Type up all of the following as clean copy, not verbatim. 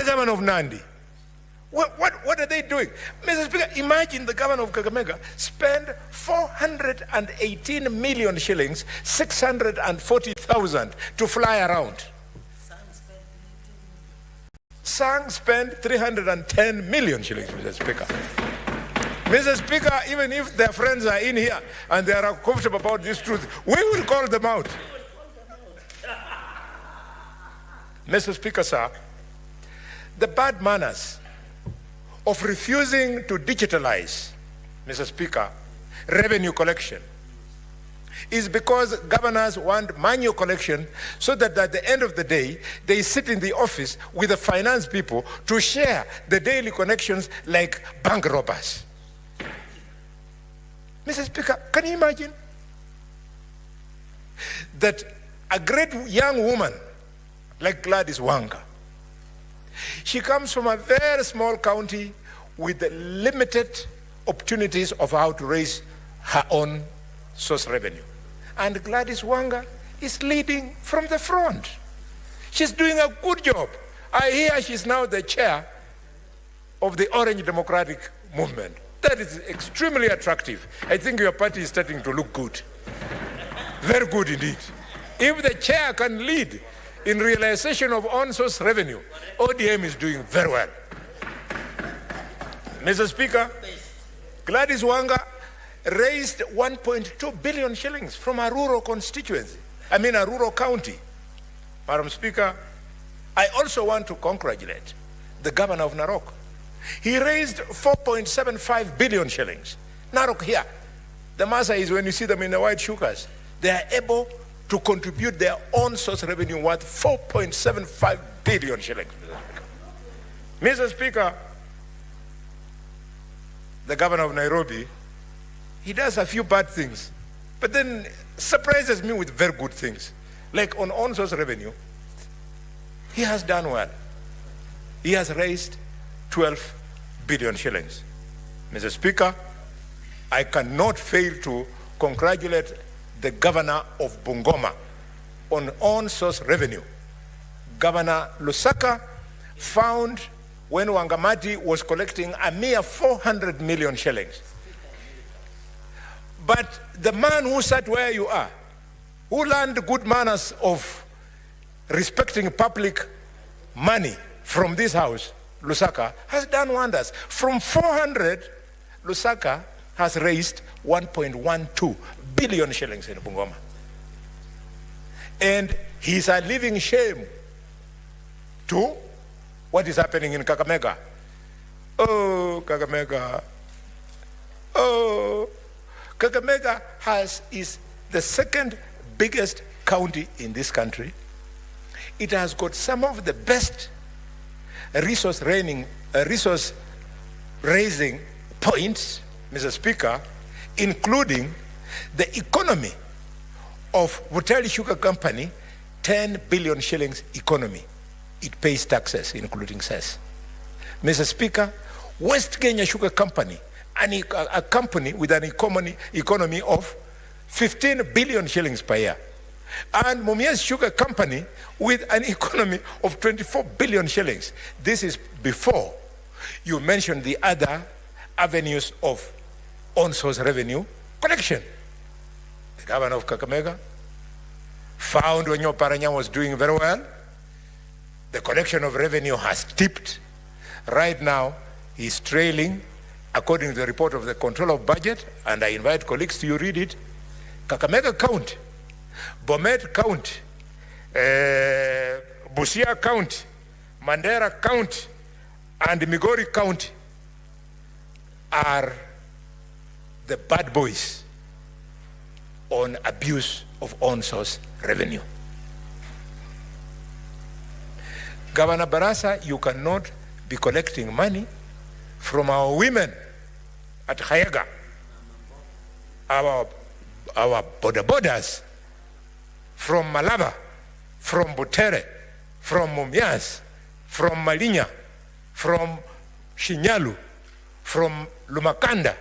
governor of Nandi. What are they doing? Mr. Speaker, imagine the governor of Kakamega spend 418 million shillings, 640,000 to fly around. Sang spent 310 million shillings, Mr. Speaker. Mr. Speaker, even if their friends are in here and they are comfortable about this truth, we will call them out. Mr. Speaker, sir, the bad manners of refusing to digitalize, Mr. Speaker, revenue collection is because governors want manual collection so that at the end of the day, they sit in the office with the finance people to share the daily connections like bank robbers. Mr. Speaker, can you imagine that a great young woman like Gladys Wanga, she comes from a very small county with limited opportunities of how to raise her own source revenue. And Gladys Wanga is leading from the front. She's doing a good job. I hear she's now the chair of the Orange Democratic Movement. That is extremely attractive. I think your party is starting to look good. Very good indeed. If the chair can lead in realization of on-source revenue, ODM is doing very well. Mr. Speaker, Gladys Wanga raised 1.2 billion shillings from a rural constituency, a rural county. Madam Speaker, I also want to congratulate the governor of Narok. He raised 4.75 billion shillings. Narok here, the matter is when you see them in the white shukas, they are able to contribute their own source revenue worth 4.75 billion shillings. Mr. Speaker, the governor of Nairobi, he does a few bad things, but then surprises me with very good things. Like on own source revenue, he has done well. He has raised 12 billion shillings. Mr. Speaker, I cannot fail to congratulate the governor of Bungoma on on-source revenue. Governor Lusaka found when Wangamati was collecting a mere 400 million shillings. But the man who sat where you are, who learned good manners of respecting public money from this house, Lusaka, has done wonders. From 400, Lusaka has raised 1.12 billion shillings in Bungoma. And he's a living shame to what is happening in Kakamega. Oh, Kakamega. Oh, Kakamega is the second biggest county in this country. It has got some of the best resource raising points, Mr. Speaker, including the economy of Butali Sugar Company, 10 billion shillings economy. It pays taxes, including cess. Mr. Speaker, West Kenya Sugar Company, a company with an economy of 15 billion shillings per year. And Mumias Sugar Company with an economy of 24 billion shillings. This is before you mention the other avenues of on-source revenue collection. The governor of Kakamega found Onyo Paranya was doing very well. The collection of revenue has tipped. Right now, he's trailing, according to the report of the Control of Budget, and I invite colleagues to read it. Kakamega County, Bomet County, Busia County, Mandera County, and Migori County are the bad boys on abuse of on-source revenue. Governor Barasa, you cannot be collecting money from our women at Hayaga, our borders, from Malaba, from Butere, from Mumias, from Malinya, from Shinyalu, from Lumakanda,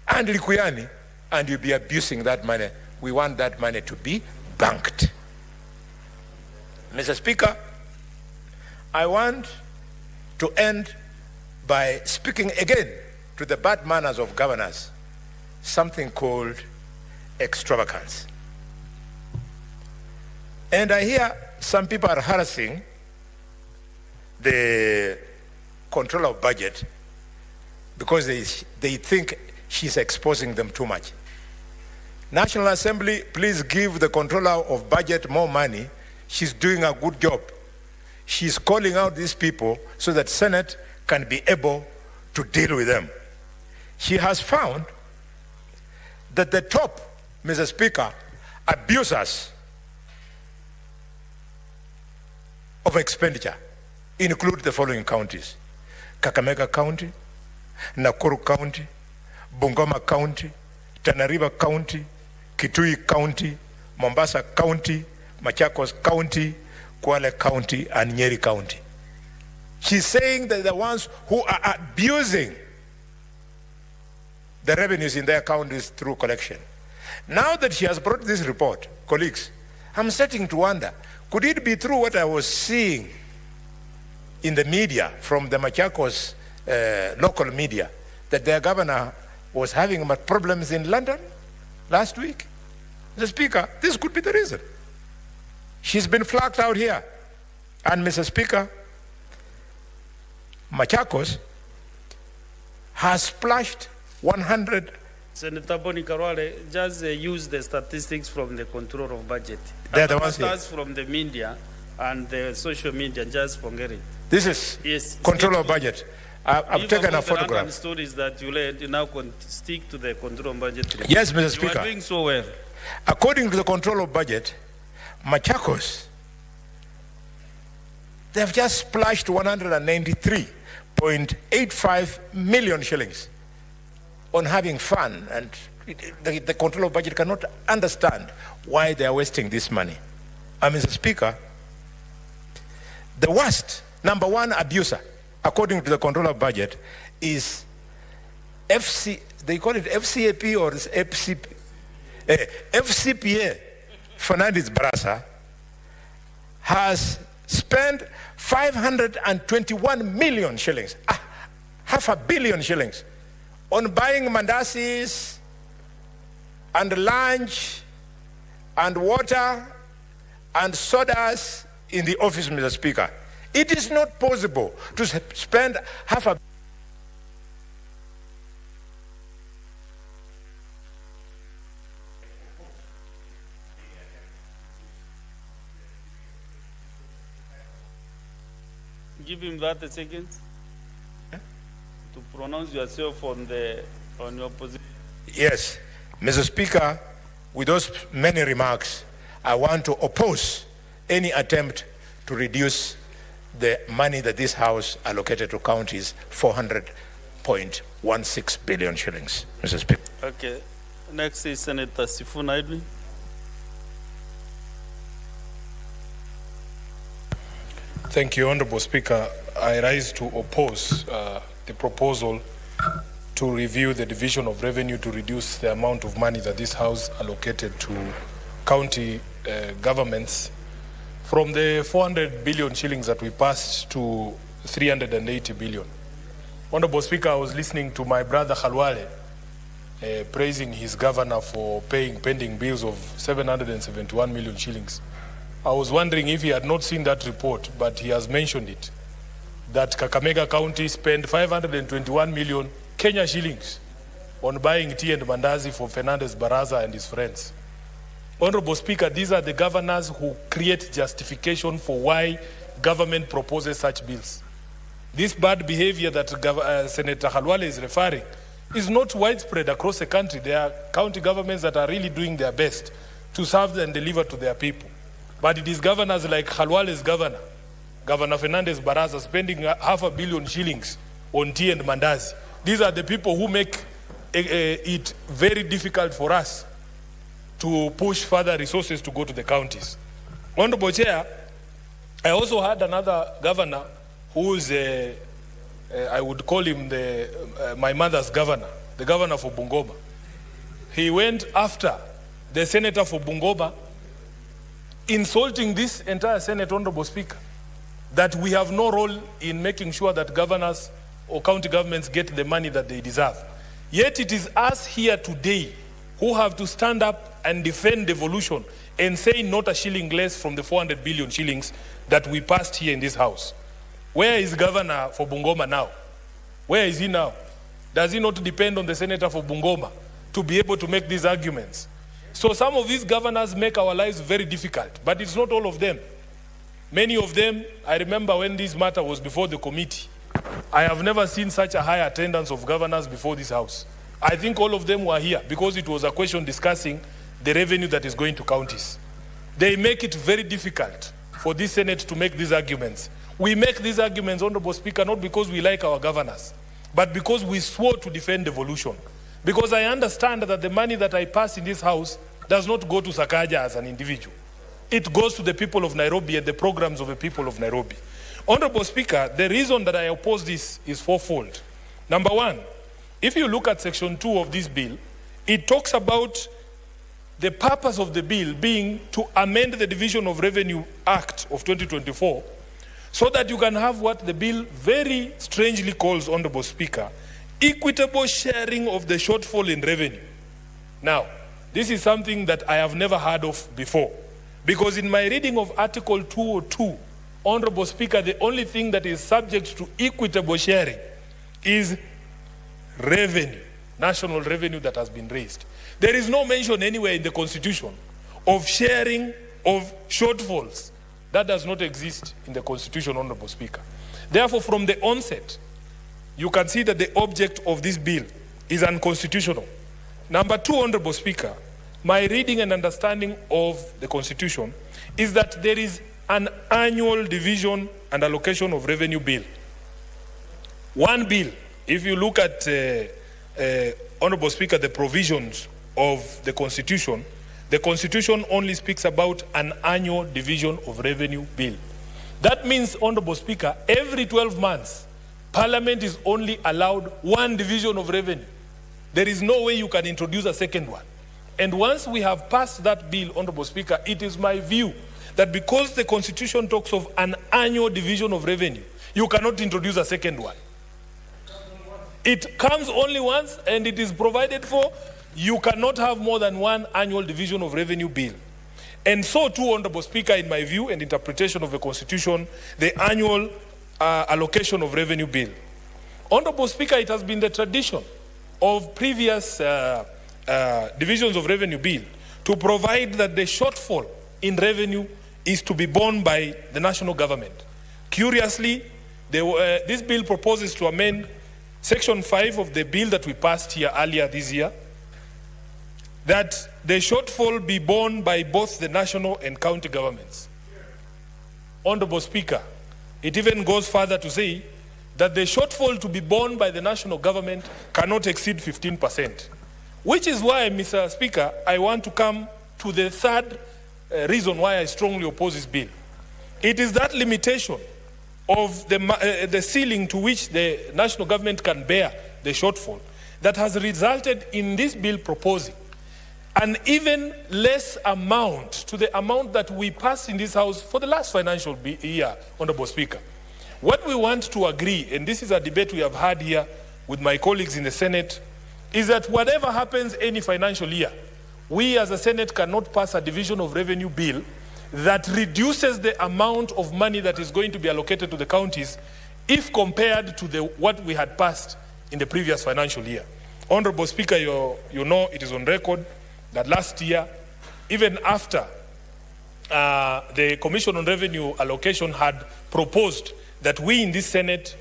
and Likuyani, and you'll be abusing that money. We want that money to be banked. Mr. Speaker, I want to end by speaking again to the bad manners of governors, something called extravagance. And I hear some people are harassing the controller of budget because they think she's exposing them too much. National Assembly, please give the controller of budget more money. She's doing a good job. She's calling out these people so that Senate can be able to deal with them. She has found that the top, Mr. Speaker, abusers of expenditure include the following counties: Kakamega County, Nakuru County, Bungoma County, Tana River County, Kitui County, Mombasa County, Machakos County, Kwale County, and Nyeri County. She's saying that the ones who are abusing the revenues in their counties through collection. Now that she has brought this report, colleagues, I'm starting to wonder, could it be true what I was seeing in the media from the Machakos local media, that their governor was having problems in London last week? Mr. Speaker, this could be the reason. She's been flagged out here. And Mr. Speaker, Machakos has splashed 100. Senator Boni Karwale, just use the statistics from the control of budget. They're the ones here. From the media and the social media, just forget it. This is yes, control of budget. I've taken a photograph. The stories that you now stick to the control of budget. Yes, Mr. Speaker. You are doing so well. According to the control of budget, Machakos, they have just splashed 193.85 million shillings on having fun, and the control of budget cannot understand why they are wasting this money. Mr. Speaker, the worst, number one abuser, according to the control of budget, is they call it FCAP or FCPA. Fernandez Barasa has spent 521 million shillings, $500 million shillings, on buying mandasis and lunch and water and sodas in the office, Mr. Speaker. It is not possible to spend $500 Give him that a second. Yeah? To pronounce yourself on your position. Yes, Mr. Speaker, with those many remarks, I want to oppose any attempt to reduce the money that this House allocated to counties, 400.16 billion shillings, Mr. Speaker. Okay. Next is Senator Sifuna Edwin. Thank you, Honorable Speaker. I rise to oppose the proposal to review the division of revenue to reduce the amount of money that this House allocated to county governments from the 400 billion shillings that we passed to 380 billion. Honorable Speaker, I was listening to my brother Khalwale praising his governor for paying pending bills of 771 million shillings. I was wondering if he had not seen that report, but he has mentioned it, that Kakamega County spent 521 million Kenya shillings on buying tea and mandazi for Fernandez Baraza and his friends. Honorable Speaker, these are the governors who create justification for why government proposes such bills. This bad behavior that Senator Khalwale is referring is not widespread across the country. There are county governments that are really doing their best to serve and deliver to their people. But it is governors like Khalwale's governor, Governor Fernandez Baraza, spending 500 million shillings on tea and mandazi. These are the people who make it very difficult for us to push further resources to go to the counties. Honorable Chair, I also had another governor who is, I would call him my mother's governor, the governor for Bungoma. He went after the senator for Bungoma, insulting this entire Senate, Honorable Speaker. that we have no role in making sure that governors or county governments get the money that they deserve. Yet it is us here today who have to stand up and defend devolution and say not a shilling less from the 400 billion shillings that we passed here in this house. Where is Governor for Bungoma now? Where is he now? Does he not depend on the Senator for Bungoma to be able to make these arguments? So some of these governors make our lives very difficult, but it's not all of them. Many of them, I remember when this matter was before the committee, I have never seen such a high attendance of governors before this house. I think all of them were here because it was a question discussing the revenue that is going to counties. They make it very difficult for this Senate to make these arguments. We make these arguments, Honorable Speaker, not because we like our governors, but because we swore to defend devolution. Because I understand that the money that I pass in this house does not go to Sakaja as an individual. It goes to the people of Nairobi and the programs of the people of Nairobi. Honorable Speaker, the reason that I oppose this is fourfold. Number one, if you look at section 2 of this bill, it talks about the purpose of the bill being to amend the Division of Revenue Act of 2024 so that you can have what the bill very strangely calls, Honorable Speaker, equitable sharing of the shortfall in revenue. Now, this is something that I have never heard of before, because in my reading of Article 202, Honorable Speaker, the only thing that is subject to equitable sharing is revenue, national revenue that has been raised. There is no mention anywhere in the Constitution of sharing of shortfalls. That does not exist in the Constitution, Honorable Speaker. Therefore, from the onset, you can see that the object of this bill is unconstitutional. Number two, Honorable Speaker, my reading and understanding of the Constitution is that there is an annual division and allocation of revenue bill. One bill, if you look at, Honorable Speaker, the provisions of the Constitution only speaks about an annual division of revenue bill. That means, Honorable Speaker, every 12 months, Parliament is only allowed one division of revenue. There is no way you can introduce a second one. And once we have passed that bill, Honorable Speaker, it is my view that because the Constitution talks of an annual division of revenue, you cannot introduce a second one. It comes only once and it is provided for. You cannot have more than one annual division of revenue bill. And so too, Honorable Speaker, in my view and interpretation of the Constitution, the annual allocation of revenue bill. Honorable Speaker, it has been the tradition of previous divisions of revenue bill to provide that the shortfall in revenue is to be borne by the national government. Curiously, this bill proposes to amend Section 5 of the bill that we passed here earlier this year, that the shortfall be borne by both the national and county governments. Honorable Speaker, it even goes further to say that the shortfall to be borne by the national government cannot exceed 15%. Which is why, Mr. Speaker, I want to come to the third reason why I strongly oppose this bill. It is that limitation of the ceiling to which the national government can bear the shortfall that has resulted in this bill proposing an even less amount to the amount that we passed in this house for the last financial year, Honorable Speaker. What we want to agree, and this is a debate we have had here with my colleagues in the Senate, is that whatever happens any financial year, we as a Senate cannot pass a division of revenue bill that reduces the amount of money that is going to be allocated to the counties if compared to what we had passed in the previous financial year. Honorable Speaker, you know it is on record that last year, even after the Commission on Revenue Allocation had proposed that we in this Senate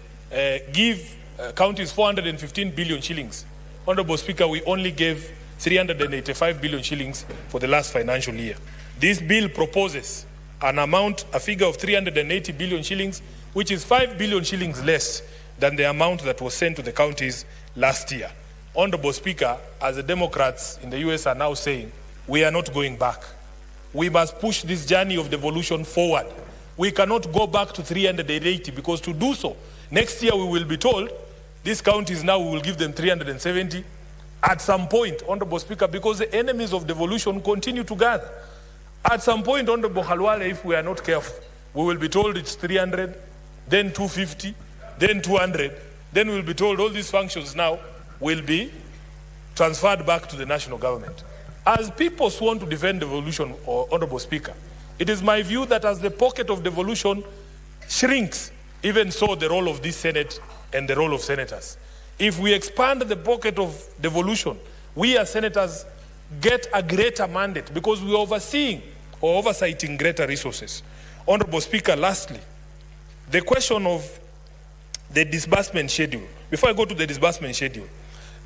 give counties 415 billion shillings, Honorable Speaker, we only gave 385 billion shillings for the last financial year. This bill proposes a figure of 380 billion shillings, which is 5 billion shillings less than the amount that was sent to the counties last year. Honorable Speaker, as the Democrats in the US are now saying, we are not going back. We must push this journey of devolution forward. We cannot go back to 380 because to do so, next year we will be told, these counties now we will give them 370 at some point, Honorable Speaker, because the enemies of devolution continue to gather. At some point, Honorable Halwale, if we are not careful, we will be told it's 300, then 250, then 200, then we'll be told all these functions now will be transferred back to the national government. As people sworn to defend devolution, Honorable Speaker, it is my view that as the pocket of devolution shrinks, even so the role of this Senate and the role of senators. If we expand the pocket of devolution, we as senators get a greater mandate because we are overseeing or oversighting greater resources. Honorable Speaker, lastly, the question of the disbursement schedule. Before I go to the disbursement schedule,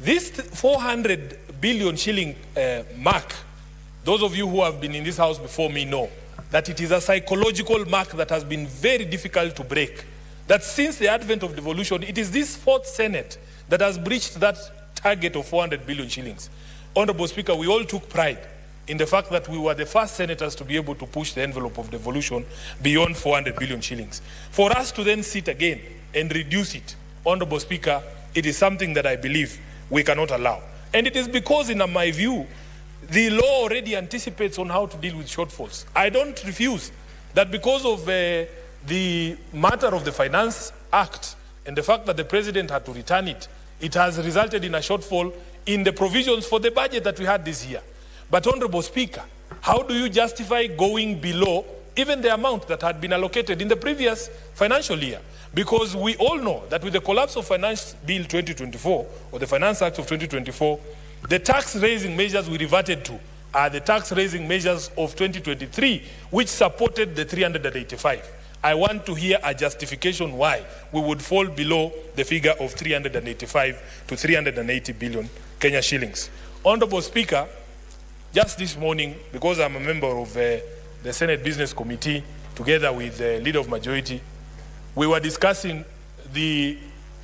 this 400 billion shilling mark, those of you who have been in this house before me know that it is a psychological mark that has been very difficult to break. That since the advent of devolution, it is this fourth Senate that has breached that target of 400 billion shillings. Honorable Speaker, we all took pride in the fact that we were the first senators to be able to push the envelope of devolution beyond 400 billion shillings. For us to then sit again and reduce it, Honorable Speaker, it is something that I believe we cannot allow. And it is because, in my view, the law already anticipates on how to deal with shortfalls. I don't refuse that because of the matter of the Finance Act and the fact that the President had to return it, it has resulted in a shortfall in the provisions for the budget that we had this year. But Honorable Speaker, how do you justify going below even the amount that had been allocated in the previous financial year? Because we all know that with the collapse of Finance Bill 2024, or the Finance Act of 2024, the tax-raising measures we reverted to are the tax-raising measures of 2023, which supported the 385. I want to hear a justification why we would fall below the figure of 385 to 380 billion Kenya shillings. Honorable Speaker, just this morning, because I'm a member of the Senate Business Committee, together with the Leader of Majority, we were discussing the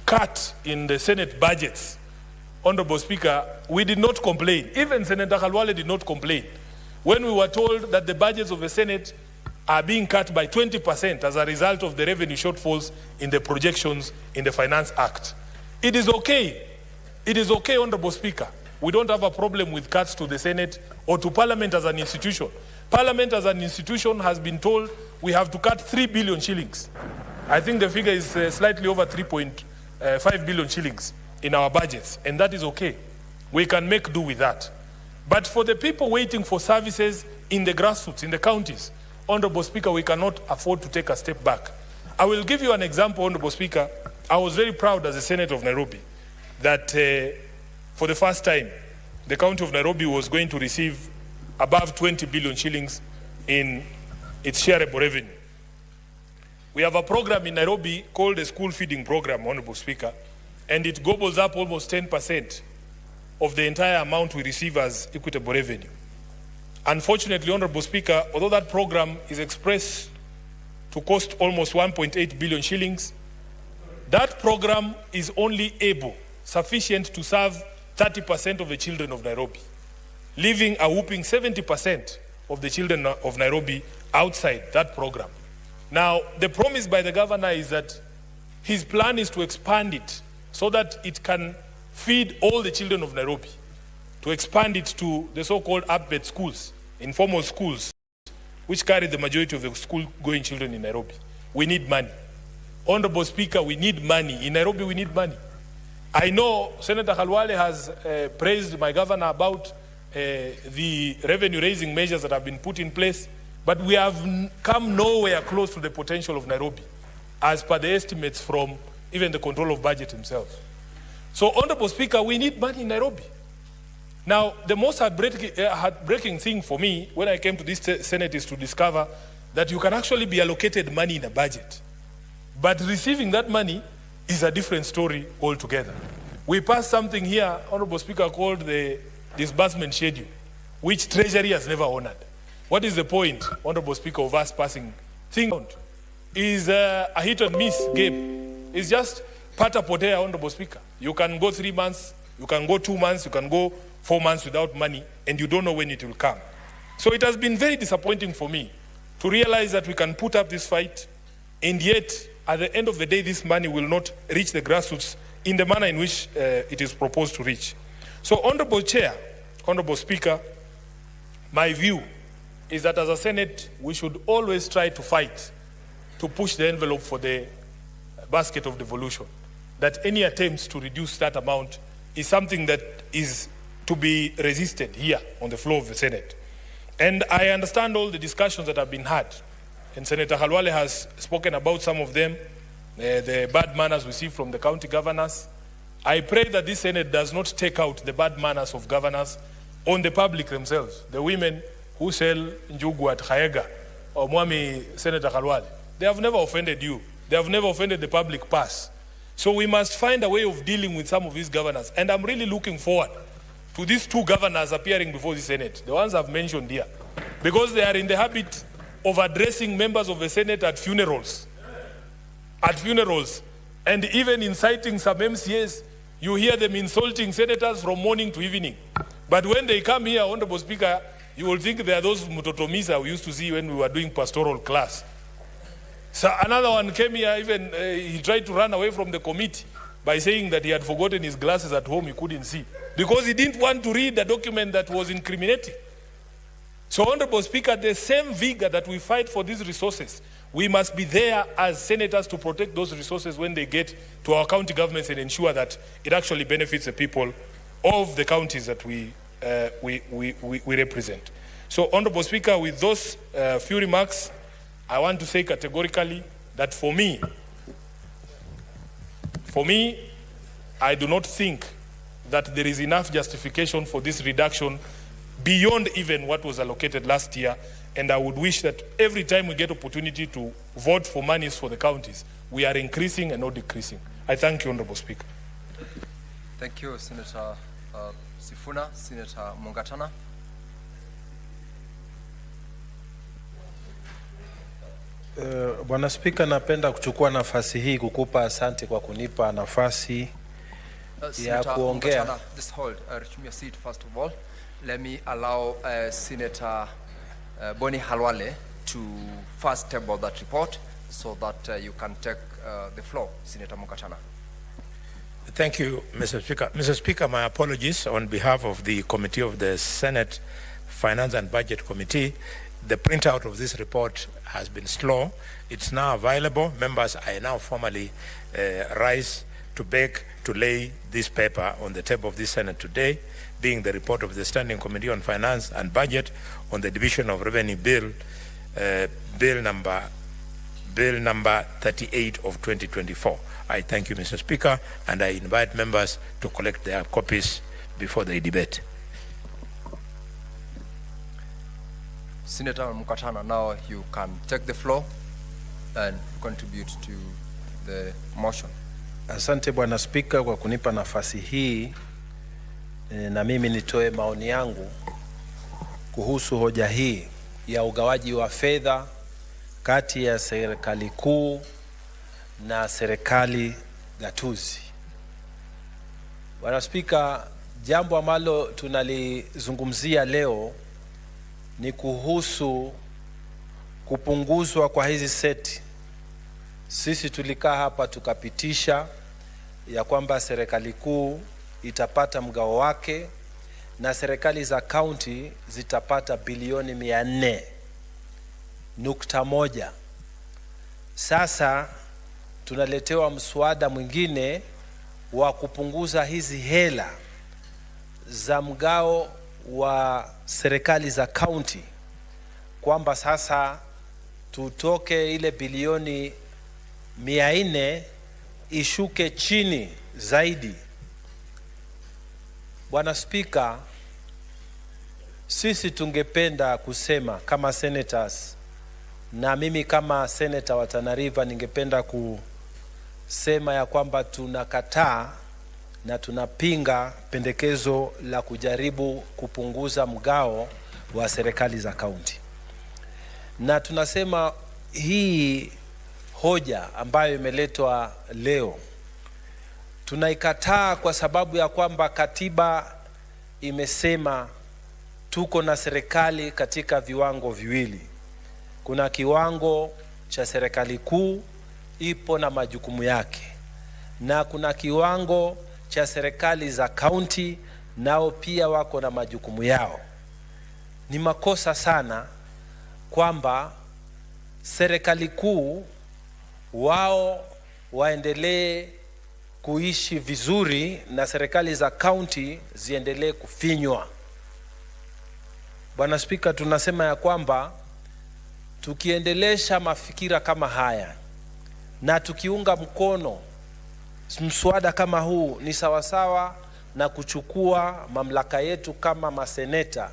cut in the Senate budgets. Honorable Speaker, we did not complain. Even Senator Khalwale did not complain. When we were told that the budgets of the Senate are being cut by 20% as a result of the revenue shortfalls in the projections in the Finance Act. It is okay. It is okay, Honorable Speaker. We don't have a problem with cuts to the Senate or to Parliament as an institution. Parliament as an institution has been told we have to cut 3 billion shillings. I think the figure is slightly over 3.5 billion shillings in our budgets, and that is okay. We can make do with that. But for the people waiting for services in the grassroots, in the counties, Honorable Speaker, we cannot afford to take a step back. I will give you an example, Honorable Speaker. I was very proud as a Senator of Nairobi that for the first time, the County of Nairobi was going to receive above 20 billion shillings in its shareable revenue. We have a program in Nairobi called the School Feeding Program, Honorable Speaker, and it gobbles up almost 10% of the entire amount we receive as equitable revenue. Unfortunately, Honorable Speaker, although that program is expressed to cost almost 1.8 billion shillings, that program is only sufficient to serve 30% of the children of Nairobi, leaving a whooping 70% of the children of Nairobi outside that program. Now, the promise by the governor is that his plan is to expand it so that it can feed all the children of Nairobi, to expand it to the so-called up-bed schools, informal schools, which carry the majority of the school-going children in Nairobi. We need money. Honorable Speaker, we need money. In Nairobi, we need money. I know Senator Khalwale has praised my governor about the revenue-raising measures that have been put in place, but we have come nowhere close to the potential of Nairobi, as per the estimates from even the control of budget himself. So, Honorable Speaker, we need money in Nairobi. Now, the most heartbreaking thing for me when I came to this Senate is to discover that you can actually be allocated money in a budget, but receiving that money is a different story altogether. We passed something here, Honorable Speaker, called the disbursement schedule, which Treasury has never honored. What is the point, Honorable Speaker, of us passing things? Is a hit and miss game. It's just pata potea, Honorable Speaker. You can go 3 months, you can go 2 months, you can go 4 months without money, and you don't know when it will come. So it has been very disappointing for me to realize that we can put up this fight, and yet, at the end of the day, this money will not reach the grassroots in the manner in which it is proposed to reach. So, Honorable Chair, Honorable Speaker, my view is that as a Senate, we should always try to fight to push the envelope for the basket of devolution. That any attempts to reduce that amount is something that is to be resisted here on the floor of the Senate. And I understand all the discussions that have been had, and Senator Halwale has spoken about some of them, the bad manners we see from the county governors. I pray that this Senate does not take out the bad manners of governors on the public themselves. The women who sell njugu at Khaega, or Mwami Senator Halwale, they have never offended you. They have never offended the public purse. So we must find a way of dealing with some of these governors. And I'm really looking forward to these two governors appearing before the Senate, the ones I've mentioned here, because they are in the habit of addressing members of the Senate at funerals, and even inciting some MCAs. You hear them insulting senators from morning to evening. But when they come here, Honorable Speaker, you will think they are those mutotomisa we used to see when we were doing pastoral class. So another one came here, even he tried to run away from the committee by saying that he had forgotten his glasses at home, he couldn't see, because he didn't want to read a document that was incriminating. So, Honorable Speaker, the same vigor that we fight for these resources, we must be there as senators to protect those resources when they get to our county governments and ensure that it actually benefits the people of the counties that we represent. So, Honorable Speaker, with those few remarks, I want to say categorically that for me, I do not think that there is enough justification for this reduction beyond even what was allocated last year. And I would wish that every time we get opportunity to vote for monies for the counties, we are increasing and not decreasing. I thank you, Honorable Speaker. Thank you, Senator Sifuna. Senator Mungatana. Bwana Spika, napenda kuchukua nafasi hii kukupa asante kwa kunipa nafasi ya kuongea. Just hold, resume your seat first of all. Let me allow Senator Boni Halwale to first table that report so that you can take the floor. Senator Mungatana. Thank you, Mr. Speaker. Mr. Speaker, my apologies on behalf of the Committee of the Senate Finance and Budget Committee. The printout of this report has been slow. It's now available. Members, I now formally rise to beg to lay this paper on the table of this Senate today, being the report of the Standing Committee on Finance and Budget on the Division of Revenue Bill, Bill number 38 of 2024. I thank you, Mr. Speaker, and I invite members to collect their copies before the debate. Senator Mungatana, now you can take the floor and contribute to the motion. Asante Bwana Spika kwa kunipa nafasi hii na mimi nitoe maoni yangu kuhusu hoja hii ya ugawaji wa fedha kati ya serikali kuu na serikali gatuzi. Bwana Spika, jambo ambalo tunalizungumzia leo ni kuhusu kupunguzwa kwa hizi seti. Sisi tulikaa hapa tukapitisha ya kwamba serikali kuu itapata mgao wake na serikali za county zitapata bilioni 400.1. Sasa tunaletewa mswada mwingine wa kupunguza hizi hela za mgao wa serikali za county, kwamba sasa tutoke ile bilioni 400 ishuke chini zaidi. Bwana Spika, sisi tungependa kusema kama senators, na mimi kama senator wa Tana River ningependa kusema ya kwamba tunakataa na tunapinga pendekezo la kujaribu kupunguza mgao wa serikali za kaunti. Na tunasema hii hoja ambayo imeletwa leo tunaikataa kwa sababu ya kwamba katiba imesema tuko na serikali katika viwango viwili. Kuna kiwango cha serikali kuu ipo na majukumu yake, na kuna kiwango cha serikali za kaunti nao pia wako na majukumu yao. Ni makosa sana kwamba serikali kuu wao waendelee kuishi vizuri na serikali za kaunti ziendelee kufinywa. Bwana Spika, tunasema ya kwamba tukiendelesha mafikira kama haya na tukiunga mkono mswada kama huu, ni sawasawa na kuchukua mamlaka yetu kama maseneta,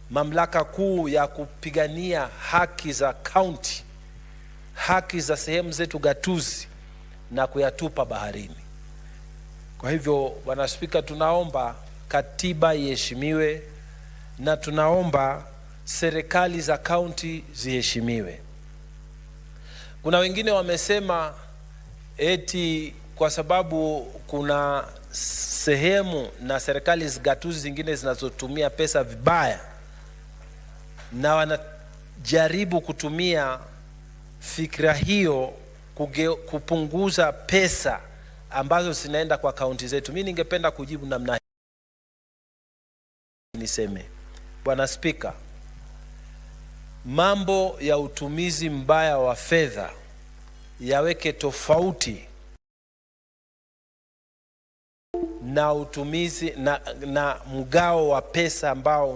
mamlaka kuu ya kupigania haki za kaunti, haki za sehemu zetu gatuzi, na kuyatupa baharini. Kwa hivyo, Bwana Spika, tunaomba katiba iheshimiwe na tunaomba serikali za kaunti ziheshimiwe. Kuna wengine wamesema eti kwa sababu kuna sehemu na serikali gatuzi zingine zinazotumia pesa vibaya, na wanajaribu kutumia fikra hiyo kupunguza pesa ambazo zinaenda kwa kaunti zetu. Mimi ningependa kujibu namna hii. Niseme, Bwana Spika, mambo ya utumizi mbaya wa fedha yaweke tofauti na utumizi na mgao wa pesa ambao